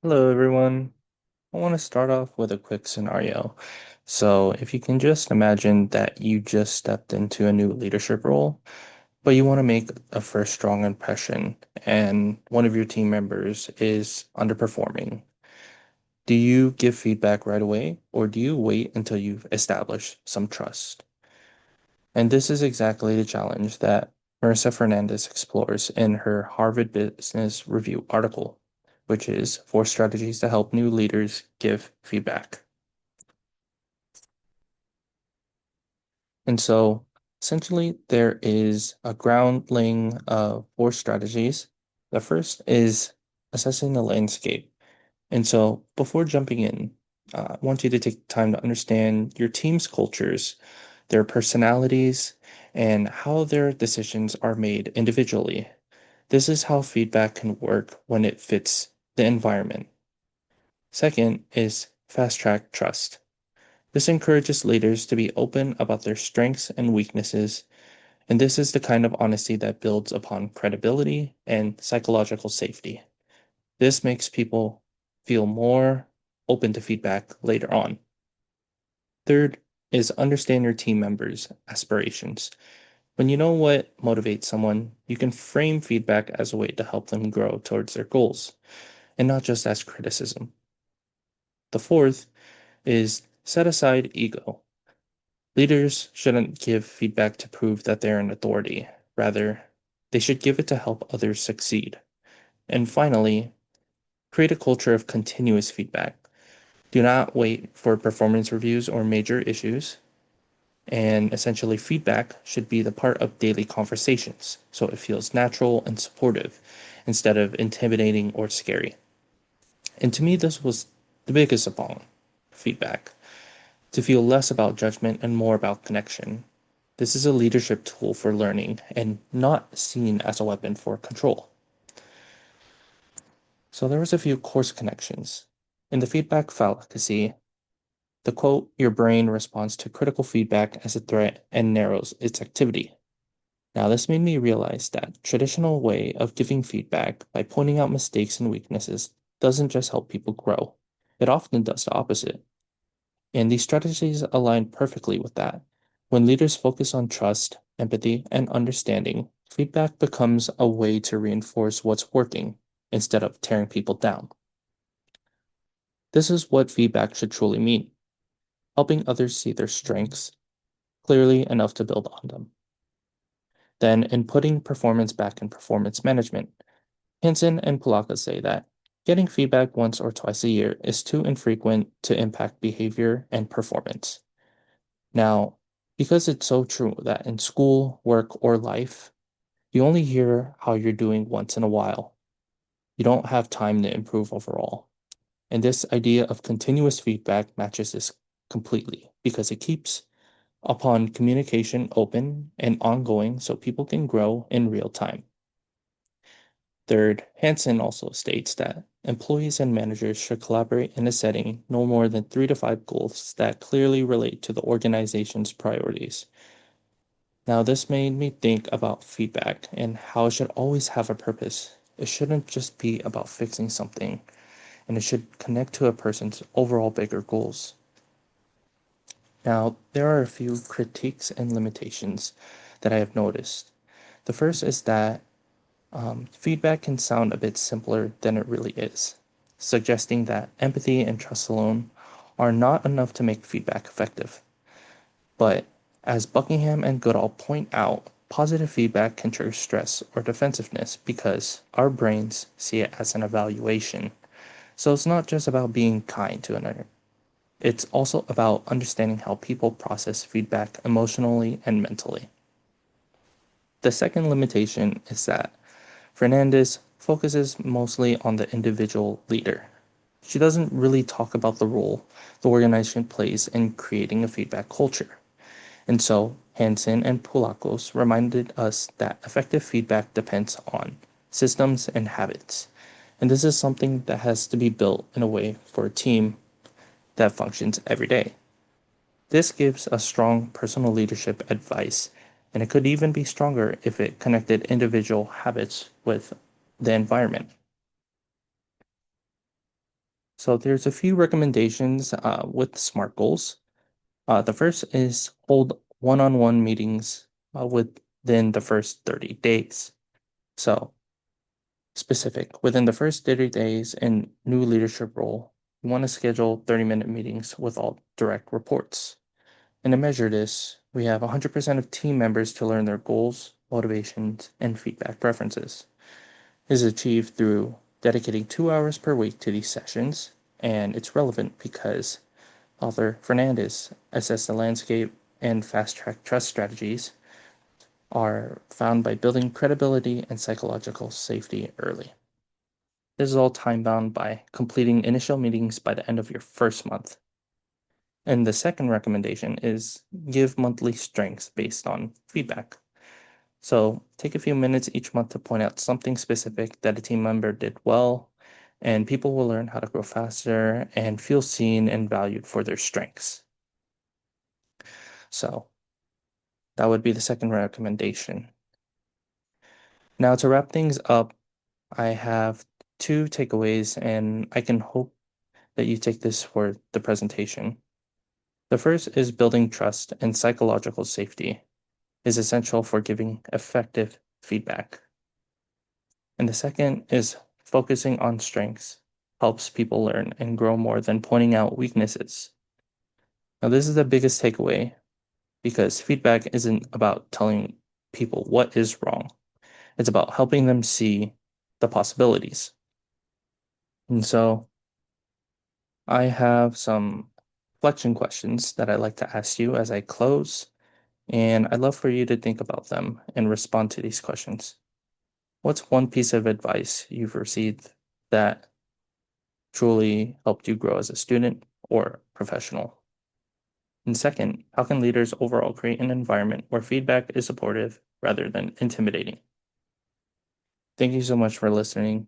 Hello, everyone. I want to start off with a quick scenario. So, if you can just imagine that you just stepped into a new leadership role, but you want to make a first strong impression, and one of your team members is underperforming. Do you give feedback right away, or do you wait until you've established some trust? And this is exactly the challenge that Marissa Fernandez explores in her Harvard Business Review article, which is four strategies to help new leaders give feedback. And so essentially, there is a grounding of four strategies. The first is assessing the landscape. And so before jumping in, I want you to take time to understand your team's cultures, their personalities, and how their decisions are made individually. This is how feedback can work when it fits the environment. Second is fast track trust. This encourages leaders to be open about their strengths and weaknesses, and this is the kind of honesty that builds upon credibility and psychological safety. This makes people feel more open to feedback later on. Third is understand your team members' aspirations. When you know what motivates someone, you can frame feedback as a way to help them grow towards their goals, and not just as criticism. The fourth is set aside ego. Leaders shouldn't give feedback to prove that they're an authority. Rather, they should give it to help others succeed. And finally, create a culture of continuous feedback. Do not wait for performance reviews or major issues. And essentially, feedback should be the part of daily conversations, so it feels natural and supportive instead of intimidating or scary. And to me, this was the biggest of all feedback, to feel less about judgment and more about connection. This is a leadership tool for learning and not seen as a weapon for control. So there was a few course connections. In the feedback fallacy, the quote, your brain responds to critical feedback as a threat and narrows its activity. Now, this made me realize that traditional way of giving feedback by pointing out mistakes and weaknesses doesn't just help people grow. It often does the opposite. And these strategies align perfectly with that. When leaders focus on trust, empathy, and understanding, feedback becomes a way to reinforce what's working instead of tearing people down. This is what feedback should truly mean, helping others see their strengths clearly enough to build on them. Then, in putting performance back in performance management, Hansen and Palaka say that getting feedback once or twice a year is too infrequent to impact behavior and performance. Now, because it's so true that in school, work, or life, you only hear how you're doing once in a while. You don't have time to improve overall. And this idea of continuous feedback matches this completely because it keeps upon communication open and ongoing so people can grow in real time. Third, Hansen also states that employees and managers should collaborate in a setting no more than 3 to 5 goals that clearly relate to the organization's priorities. Now, this made me think about feedback and how it should always have a purpose. It shouldn't just be about fixing something, and it should connect to a person's overall bigger goals. Now, there are a few critiques and limitations that I have noticed. The first is that feedback can sound a bit simpler than it really is, suggesting that empathy and trust alone are not enough to make feedback effective. But as Buckingham and Goodall point out, positive feedback can trigger stress or defensiveness because our brains see it as an evaluation. So it's not just about being kind to another, it's also about understanding how people process feedback emotionally and mentally. The second limitation is that Fernandez focuses mostly on the individual leader. She doesn't really talk about the role the organization plays in creating a feedback culture. And so, Hansen and Poulakos reminded us that effective feedback depends on systems and habits. And this is something that has to be built in a way for a team that functions every day. This gives a strong personal leadership advice, and it could even be stronger if it connected individual habits with the environment. So there's a few recommendations with SMART goals. The first is hold one-on-one meetings within the first 30 days. So specific, within the first 30 days in new leadership role, you want to schedule 30-minute meetings with all direct reports. And to measure this, we have 100% of team members to learn their goals, motivations, and feedback preferences. This is achieved through dedicating 2 hours per week to these sessions, and it's relevant because author Fernandez assessed the landscape and fast-track trust strategies are found by building credibility and psychological safety early. This is all time-bound by completing initial meetings by the end of your first month. And the second recommendation is give monthly strengths based on feedback. So take a few minutes each month to point out something specific that a team member did well, and people will learn how to grow faster and feel seen and valued for their strengths. So that would be the second recommendation. Now, to wrap things up, I have two takeaways, and I can hope that you take this for the presentation. The first is building trust and psychological safety is essential for giving effective feedback. And the second is focusing on strengths helps people learn and grow more than pointing out weaknesses. Now, this is the biggest takeaway because feedback isn't about telling people what is wrong. It's about helping them see the possibilities. And so I have some reflection questions that I'd like to ask you as I close, and I'd love for you to think about them and respond to these questions. What's one piece of advice you've received that truly helped you grow as a student or professional? And second, how can leaders overall create an environment where feedback is supportive rather than intimidating? Thank you so much for listening.